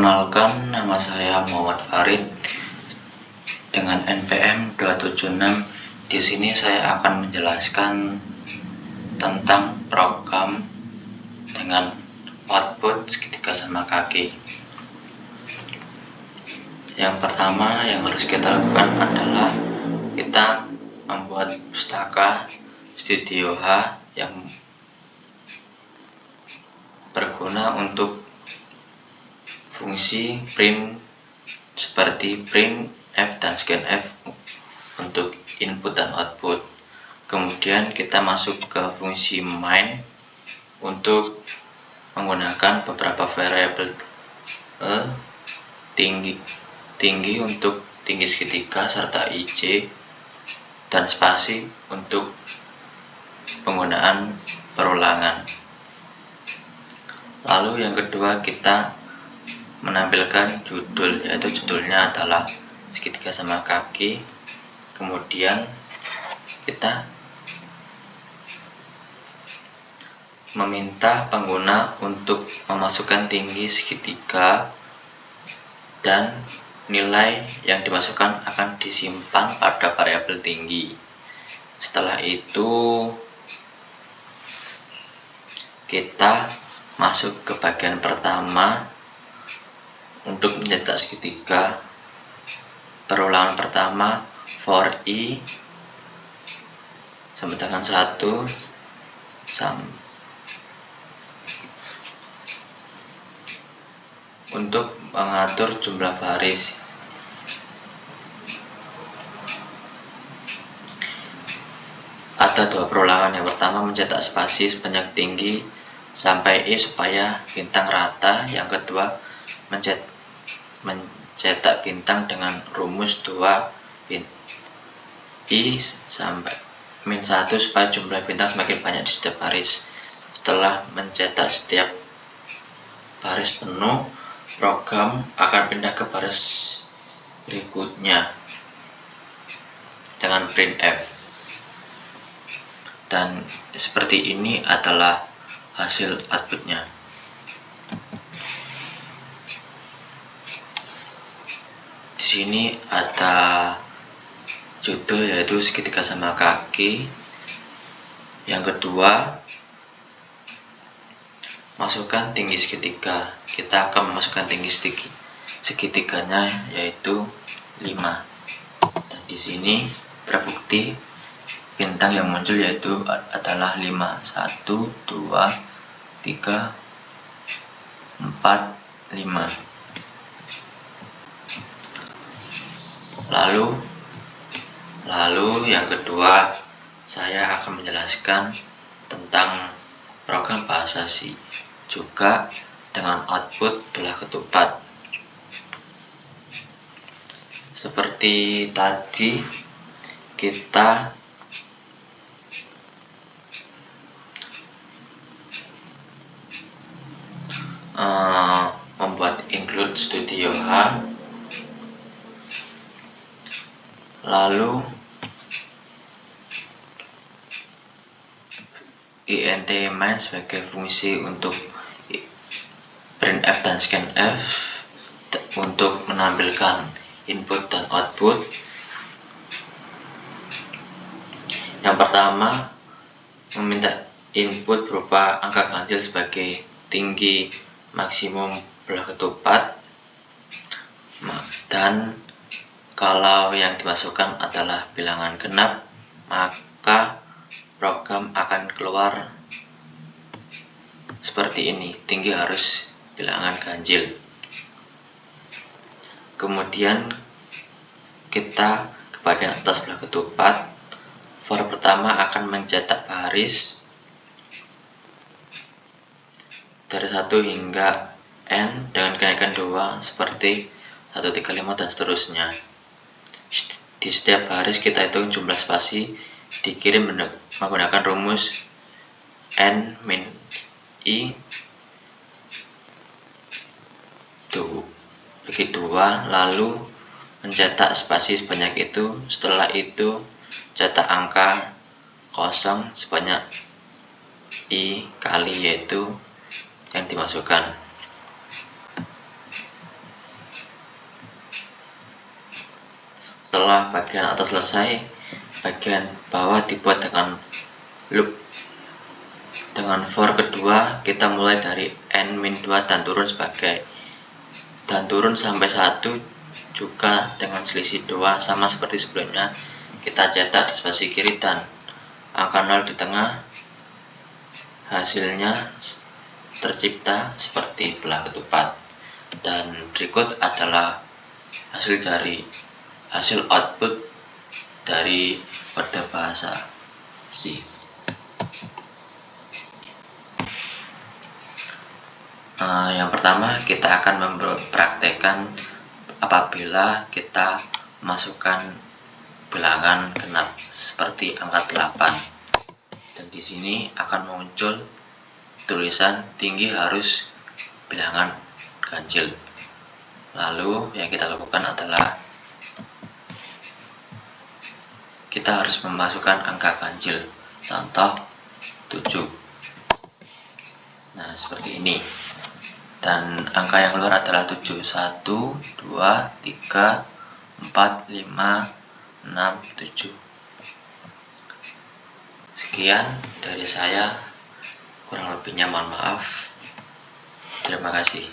Perkenalkan, nama saya Muhammad Farid dengan NPM 276. Di sini saya akan menjelaskan tentang program dengan output segitiga sama kaki. Yang pertama yang harus kita lakukan adalah kita membuat pustaka Studio H yang berguna untuk fungsi print seperti print F dan scan F untuk input dan output. Kemudian kita masuk ke fungsi main untuk menggunakan beberapa variabel tinggi untuk tinggi segitiga serta IJ dan spasi untuk penggunaan perulangan. Lalu yang kedua kita menampilkan judul, yaitu judulnya adalah segitiga sama kaki. Kemudian kita meminta pengguna untuk memasukkan tinggi segitiga dan nilai yang dimasukkan akan disimpan pada variabel tinggi. Setelah itu kita masuk ke bagian pertama untuk mencetak segitiga. Perulangan pertama for I sampai dengan 1 untuk mengatur jumlah baris. Ada dua perulangan. Yang pertama mencetak spasi sebanyak tinggi sampai I supaya bintang rata. Yang kedua mencetak bintang dengan rumus 2 I sampai min 1 supaya jumlah bintang semakin banyak di setiap baris. Setelah mencetak setiap baris penuh, program akan pindah ke baris berikutnya dengan printf. Dan seperti ini adalah hasil outputnya. Di sini ada judul, yaitu segitiga sama kaki. Yang kedua, masukkan tinggi segitiga. Kita akan memasukkan tinggi segitiganya, yaitu 5. Dan di sini terbukti bintang yang muncul yaitu adalah 5. 1, 2, 3, 4, 5. Lalu yang kedua, saya akan menjelaskan tentang program bahasa C juga dengan output belah ketupat. Seperti tadi kita membuat include Studio H, lalu int main sebagai fungsi untuk printf dan scanf untuk menampilkan input dan output. Yang pertama meminta input berupa angka ganjil sebagai tinggi maksimum belah ketupat, dan kalau yang dimasukkan adalah bilangan genap, maka program akan keluar seperti ini. Tinggi harus bilangan ganjil. Kemudian kita ke bagian atas belah ketupat. For pertama akan mencetak baris dari 1 hingga n dengan kenaikan 2 seperti 135 dan seterusnya. Di setiap baris kita hitung jumlah spasi dikirim menggunakan rumus n min I bagi 2, lalu mencetak spasi sebanyak itu. Setelah itu cetak angka kosong sebanyak I kali, yaitu yang dimasukkan. Setelah bagian atas selesai, bagian bawah dibuat dengan loop. Dengan for kedua, kita mulai dari n-2 dan turun sampai 1 juga dengan selisih 2 sama seperti sebelumnya. Kita cetak di spasi kiri dan angka 0 di tengah. Hasilnya tercipta seperti belah ketupat. Dan berikut adalah hasil output dari pada bahasa C. Yang pertama, kita akan mempraktekkan apabila kita masukkan bilangan genap seperti angka 8. Dan di sini akan muncul tulisan tinggi harus bilangan ganjil. Lalu yang kita lakukan adalah kita harus memasukkan angka ganjil, contoh 7. Nah, seperti ini. Dan angka yang keluar adalah 7. 1, 2, 3, 4, 5, 6, 7. Sekian dari saya, kurang lebihnya mohon maaf. Terima kasih.